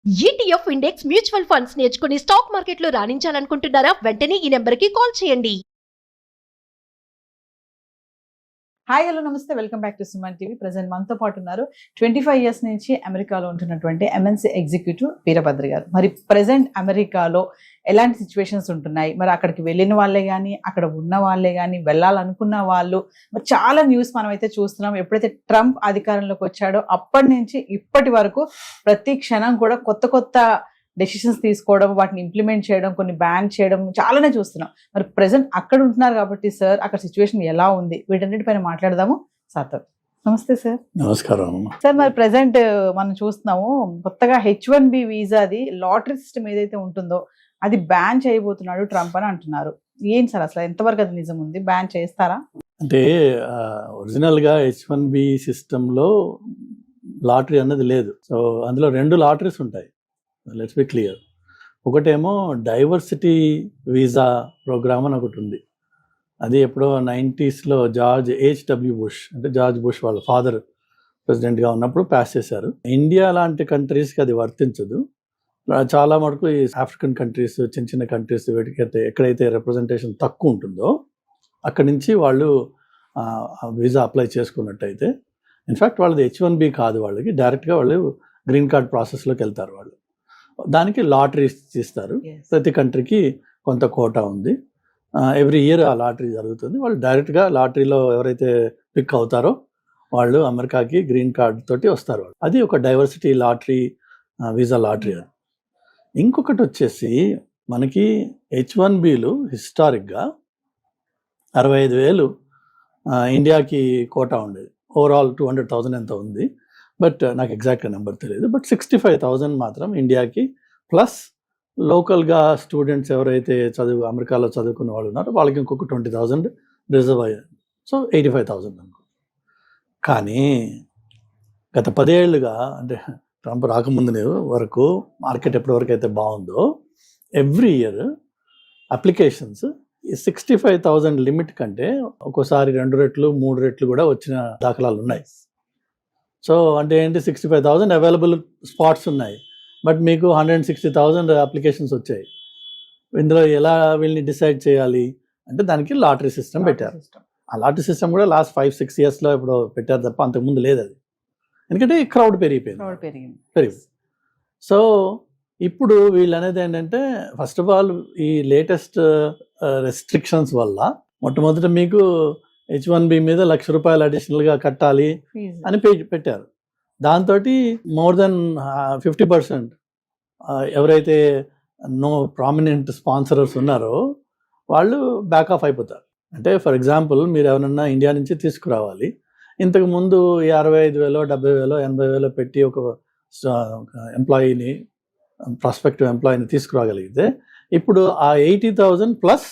ETF index mutual funds నేర్చుకుని stock మార్కెట్లో రాణించాలనుకుంటున్నారా? వెంటనే ఈ నెంబర్కి కాల్ చేయండి. హాయ్ హలో నమస్తే, welcome back to Suman TV. Present మనతో పాటు ఉన్నారు 25 ఇయర్స్ నుంచి అమెరికాలో ఉంటున్నటువంటి ఎంఎన్సీ ఎగ్జిక్యూటివ్ వీరభద్ర గారు. మరి ప్రజెంట్ అమెరికాలో ఎలాంటి సిచ్యువేషన్స్ ఉంటున్నాయి, మరి అక్కడికి వెళ్ళిన వాళ్ళే కానీ అక్కడ ఉన్న వాళ్ళే కానీ వెళ్ళాలనుకున్న వాళ్ళు, మరి చాలా న్యూస్ మనం అయితే చూస్తున్నాం. ఎప్పుడైతే ట్రంప్ అధికారంలోకి వచ్చాడో అప్పటి నుంచి ఇప్పటి వరకు ప్రతి క్షణం కూడా కొత్త కొత్త డెసిషన్స్ తీసుకోవడం, వాటిని ఇంప్లిమెంట్ చేయడం, కొన్ని బ్యాన్ చేయడం చాలానే చూస్తున్నాం. మరి ప్రెసెంట్ అక్కడ ఉంటున్నారు కాబట్టి సార్, అక్కడ సిచ్యువేషన్ ఎలా ఉంది, వీటన్నిటిపైన మాట్లాడదాము సార్తో. నమస్తే సార్. నమస్కారం సార్, మరి ప్రెసెంట్ మనం చూస్తున్నాము కొత్తగా H1B వీసాది లాటరీ సిస్టమ్ ఏదైతే ఉంటుందో అది బ్యాన్ చేయబోతున్నాడు ట్రంప్ అని అంటున్నారు. ఏం సార్ అసలు ఎంతవరకు అది నిజం ఉంది? బ్యాన్ చేస్తారా? అంటే ఒరిజినల్గా H1B సిస్టంలో లాటరీ అన్నది లేదు. సో అందులో 2 లాటరీస్ ఉంటాయి. Let's be clear. ఒకటేమో డైవర్సిటీ వీసా ప్రోగ్రామ్ అని ఒకటి ఉంది. అది ఎప్పుడో 90sలో జార్జ్ H.W. బుష్, అంటే జార్జ్ బుష్ వాళ్ళ ఫాదర్ ప్రెసిడెంట్గా ఉన్నప్పుడు పాస్ చేశారు. ఇండియా లాంటి కంట్రీస్కి అది వర్తించదు. చాలా మటుకు ఈ ఆఫ్రికన్ కంట్రీస్, చిన్న చిన్న కంట్రీస్, వీటికైతే ఎక్కడైతే రిప్రజెంటేషన్ తక్కువ ఉంటుందో అక్కడి నుంచి వాళ్ళు వీసా అప్లై చేసుకున్నట్టయితే, ఇన్ఫ్యాక్ట్ వాళ్ళది H1B కాదు, వాళ్ళకి డైరెక్ట్గా వాళ్ళు గ్రీన్ కార్డ్ ప్రాసెస్లోకి వెళ్తారు. వాళ్ళు దానికి లాటరీ ఇస్తారు. ప్రతి కంట్రీకి కొంత కోటా ఉంది. ఎవ్రీ ఇయర్ ఆ లాటరీ జరుగుతుంది. వాళ్ళు డైరెక్ట్గా లాటరీలో ఎవరైతే పిక్ అవుతారో వాళ్ళు అమెరికాకి గ్రీన్ కార్డ్ తోటి వస్తారు. వాళ్ళు అది ఒక డైవర్సిటీ లాటరీ, వీసా లాటరీ. అది ఇంకొకటి వచ్చేసి మనకి H1Bలు హిస్టారిక్గా 65,000 ఇండియాకి కోటా ఉండేది. ఓవరాల్ 200,000 ఎంత ఉంది, బట్ నాకు ఎగ్జాక్ట్గా నెంబర్ తెలియదు. బట్ 65,000 మాత్రం ఇండియాకి, ప్లస్ లోకల్గా స్టూడెంట్స్ ఎవరైతే అమెరికాలో చదువుకున్న వాళ్ళు ఉన్నారో వాళ్ళకి ఇంకొక 20,000 రిజర్వ్ అయ్యారు. సో 85,000 అనుకో. కానీ గత 10 ఏళ్ళుగా, అంటే ట్రంప్ రాకముందు వరకు మార్కెట్ ఎప్పటి వరకు అయితే బాగుందో, ఎవ్రీ ఇయర్ అప్లికేషన్స్ 65,000 లిమిట్ కంటే ఒక్కోసారి 2 రెట్లు 3 రెట్లు కూడా వచ్చిన దాఖలాలు ఉన్నాయి. సో అంటే ఏంటి, 65,000 అవైలబుల్ స్పాట్స్ ఉన్నాయి, బట్ మీకు 160,000 అప్లికేషన్స్ వచ్చాయి. ఇందులో ఎలా వీళ్ళని డిసైడ్ చేయాలి అంటే దానికి లాటరీ సిస్టమ్ పెట్టారు. ఆ లాటరీ సిస్టమ్ కూడా లాస్ట్ 5-6 ఇయర్స్లో ఇప్పుడు పెట్టారు తప్ప అంతకుముందు లేదు అది. ఎందుకంటే క్రౌడ్ పెరిగిపోయింది. సో ఇప్పుడు వీళ్ళు అనేది ఏంటంటే, ఫస్ట్ ఆఫ్ ఆల్ ఈ లేటెస్ట్ రెస్ట్రిక్షన్స్ వల్ల మొట్టమొదట మీకు H1B మీద ₹1,00,000 అడిషనల్గా కట్టాలి అని పెట్టారు. దాంతో మోర్ దెన్ 50% ఎవరైతే నో ప్రామినెంట్ స్పాన్సరర్స్ ఉన్నారో వాళ్ళు బ్యాక్ ఆఫ్ అయిపోతారు. అంటే ఫర్ ఎగ్జాంపుల్, మీరు ఎవరన్నా ఇండియా నుంచి తీసుకురావాలి, ఇంతకుముందు 65,000, 70,000, 80,000 పెట్టి ఒక ఎంప్లాయీని, ప్రాస్పెక్టివ్ ఎంప్లాయీని తీసుకురాగలిగితే, ఇప్పుడు ఆ 80,000 ప్లస్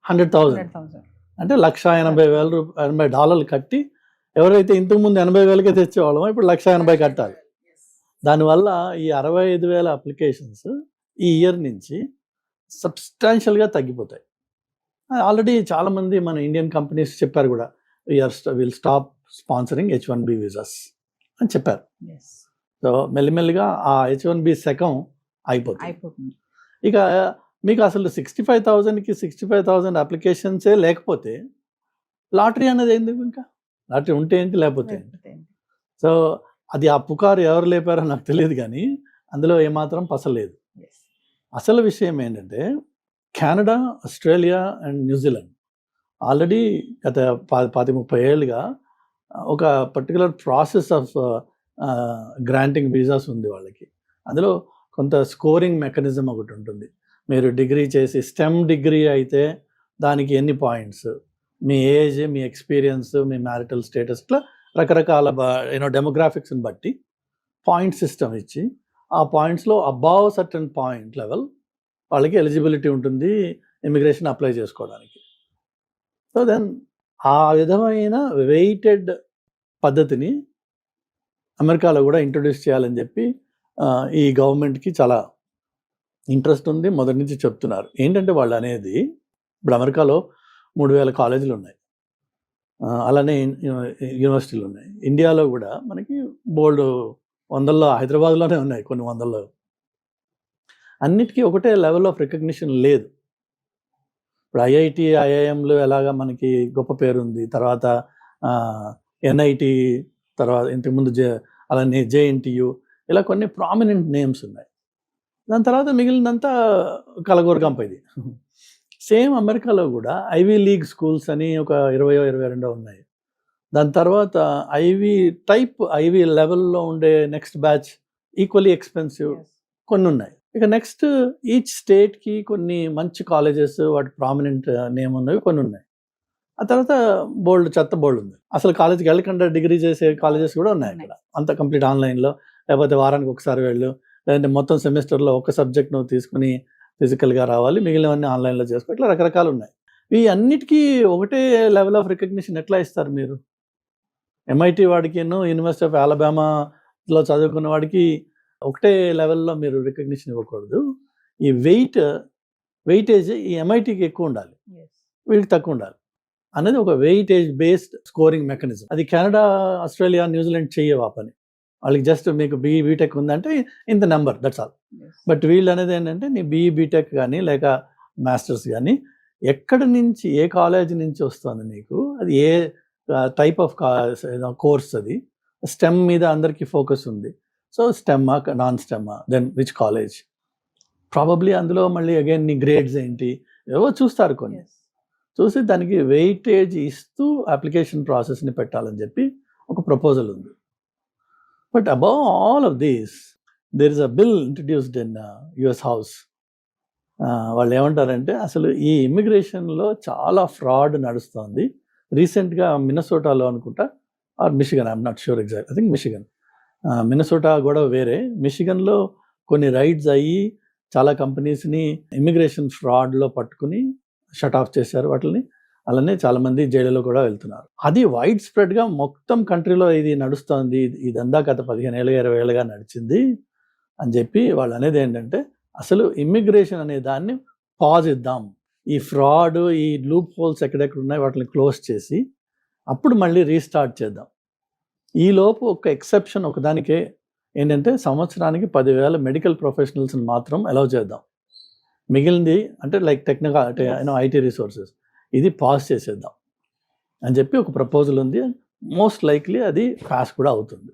100,000 అంటే $1,80,000 కట్టి, ఎవరైతే ఇంతకుముందు 80,000కే తెచ్చేవాళ్ళమో ఇప్పుడు 1,80,000 కట్టాలి. దానివల్ల ఈ 65,000 అప్లికేషన్స్ ఈ ఇయర్ నుంచి సబ్స్టాన్షియల్గా తగ్గిపోతాయి. ఆల్రెడీ చాలామంది మన ఇండియన్ కంపెనీస్ చెప్పారు కూడా, will stop sponsoring H1B visas అని చెప్పారు. సో మెల్లిమెల్లిగా ఆ H1B శకం అయిపోతుంది. ఇక మీకు అసలు 65,000కి 65,000 అప్లికేషన్సే లేకపోతే లాటరీ అనేది ఎందుకు? ఇంకా లాటరీ ఉంటే ఏంటి, లేకపోతే ఏంటి? సో అది ఆ పుకారు ఎవరు లేపారో నాకు తెలియదు, కానీ అందులో ఏమాత్రం పసలేదు. అసలు విషయం ఏంటంటే, Canada, Australia and New Zealand already గత 30 ఏళ్ళుగా ఒక particular process of granting visas ఉంది వాళ్ళకి. అందులో కొంత స్కోరింగ్ మెకానిజం ఒకటి ఉంటుంది. మీరు డిగ్రీ చేసి, స్టెమ్ డిగ్రీ అయితే దానికి ఎన్ని పాయింట్స్, మీ ఏజ్, మీ ఎక్స్పీరియన్స్, మీ మ్యారిటల్ స్టేటస్, ఇట్లా రకరకాల డెమోగ్రాఫిక్స్ని బట్టి పాయింట్ సిస్టమ్ ఇచ్చి, ఆ పాయింట్స్లో అబౌవ్ సర్టన్ పాయింట్ లెవెల్ వాళ్ళకి ఎలిజిబిలిటీ ఉంటుంది ఇమిగ్రేషన్ అప్లై చేసుకోవడానికి. సో దెన్ ఆ విధమైన వెయిటెడ్ పద్ధతిని అమెరికాలో కూడా ఇంట్రొడ్యూస్ చేయాలని చెప్పి ఈ గవర్నమెంట్కి చాలా ఇంట్రెస్ట్ ఉంది. మొదటి నుంచి చెప్తున్నారు. ఏంటంటే వాళ్ళు అనేది, ఇప్పుడు అమెరికాలో 3,000 కాలేజీలు ఉన్నాయి, అలానే యూనివర్సిటీలు ఉన్నాయి. ఇండియాలో కూడా మనకి బోల్డ్ వందల్లో, హైదరాబాద్లోనే ఉన్నాయి కొన్ని వందల్లో అన్నిటికీ ఒకటే లెవెల్ ఆఫ్ రికగ్నిషన్ లేదు. ఇప్పుడు ఐఐటి ఐఐఎంలు ఎలాగా మనకి గొప్ప పేరు ఉంది, తర్వాత ఎన్ఐటి, తర్వాత ఇంతకుముందు అలానే జేఎన్టీయు, ఇలా కొన్ని ప్రామినెంట్ నేమ్స్ ఉన్నాయి. దాని తర్వాత మిగిలినంతా కలగూరగంప ఇది. సేమ్ అమెరికాలో కూడా ఐవీ లీగ్ స్కూల్స్ అని ఒక 22 ఉన్నాయి. దాని తర్వాత ఐవీ లెవెల్లో ఉండే నెక్స్ట్ బ్యాచ్ ఈక్వల్లీ ఎక్స్పెన్సివ్ కొన్ని ఉన్నాయి. ఇక నెక్స్ట్ ఈచ్ స్టేట్కి కొన్ని మంచి కాలేజెస్ వాటి ప్రామినెంట్ నేమ్ ఉన్నవి కొన్ని ఉన్నాయి. ఆ తర్వాత చెత్త బోల్డ్ ఉంది. అసలు కాలేజ్కి వెళ్ళకుండా డిగ్రీ చేసే కాలేజెస్ కూడా ఉన్నాయి అక్కడ. అంత కంప్లీట్ ఆన్లైన్లో, లేకపోతే వారానికి ఒకసారి వెళ్ళు, లేదంటే మొత్తం సెమిస్టర్లో ఒక సబ్జెక్ట్ నువ్వు తీసుకుని ఫిజికల్గా రావాలి, మిగిలినవన్నీ ఆన్లైన్లో చేసుకో, ఇట్లా రకరకాలు ఉన్నాయి. ఈ అన్నిటికీ ఒకటే లెవెల్ ఆఫ్ రికగ్నిషన్ ఎట్లా ఇస్తారు మీరు? ఎంఐటి వాడికి, యూనివర్సిటీ ఆఫ్ అలబామాలో చదువుకున్న వాడికి ఒకటే లెవెల్లో మీరు రికగ్నిషన్ ఇవ్వకూడదు. ఈ వెయిటేజ్ ఈ ఎంఐటికి ఎక్కువ ఉండాలి, వీడికి తక్కువ ఉండాలి అనేది ఒక వెయిటేజ్ బేస్డ్ స్కోరింగ్ మెకానిజం. అది కెనడా, ఆస్ట్రేలియా, న్యూజిలాండ్ చెయ్యవు ఆ పని. వాళ్ళకి జస్ట్ మీకు బీటెక్ ఉందంటే ఇంత నెంబర్, దట్స్ ఆల్. బట్ వీళ్ళు అనేది ఏంటంటే నీ బీటెక్ కానీ లేక మాస్టర్స్ కానీ ఎక్కడి నుంచి, ఏ కాలేజ్ నుంచి వస్తుంది నీకు, అది ఏ టైప్ ఆఫ్ కోర్స్, అది స్టెమ్ మీద అందరికీ ఫోకస్ ఉంది. సో స్టెమ్మా, నాన్ స్టెమ్మా, దెన్ విచ్ కాలేజ్, ప్రాబబ్లీ అందులో మళ్ళీ అగైన్ నీ గ్రేడ్స్ ఏంటి ఏవో చూస్తారు. కొన్ని చూసి దానికి వెయిటేజ్ ఇస్తూ అప్లికేషన్ ప్రాసెస్ని పెట్టాలని చెప్పి ఒక ప్రపోజల్ ఉంది. But above all of these there is a bill introduced in US house. వాళ్ళు ఏమంటారంటే అసలు ఈ ఇమ్మిగ్రేషన్లో చాలా ఫ్రాడ్ నడుస్తుంది. రీసెంట్గా మిన్నసోటాలో అనుకుంటా, or Michigan, I'm not sure exact, I think Michigan, Minnesota కూడా వేరే, మిషిగన్లో కొన్ని రైడ్స్ అయ్యి చాలా కంపెనీస్ని ఇమ్మిగ్రేషన్ ఫ్రాడ్లో పట్టుకుని షట్ ఆఫ్ చేశారు వాటిని. అలానే చాలామంది జైలులో కూడా వెళ్తున్నారు. అది వైడ్ స్ప్రెడ్గా మొత్తం కంట్రీలో ఇది నడుస్తుంది. ఇదంతా గత 15 ఏళ్ళుగా 20 ఏళ్ళుగా నడిచింది అని చెప్పి వాళ్ళు అనేది ఏంటంటే అసలు ఇమ్మిగ్రేషన్ అనే దాన్ని పాజ్ ఇద్దాం, ఈ ఫ్రాడ్, ఈ లూప్ హోల్స్ ఎక్కడెక్కడ ఉన్నాయి వాటిని క్లోజ్ చేసి అప్పుడు మళ్ళీ రీస్టార్ట్ చేద్దాం. ఈలోపు ఒక ఎక్సెప్షన్ ఒకదానికే ఏంటంటే సంవత్సరానికి 10,000 మెడికల్ ప్రొఫెషనల్స్ని మాత్రం అలౌ చేద్దాం. మిగిలింది అంటే లైక్ టెక్నికల్ ఐటీ రిసోర్సెస్ ఇది పాస్ చేసేద్దాం అని చెప్పి ఒక ప్రపోజల్ ఉంది. మోస్ట్ లైక్లీ అది పాస్ కూడా అవుతుంది.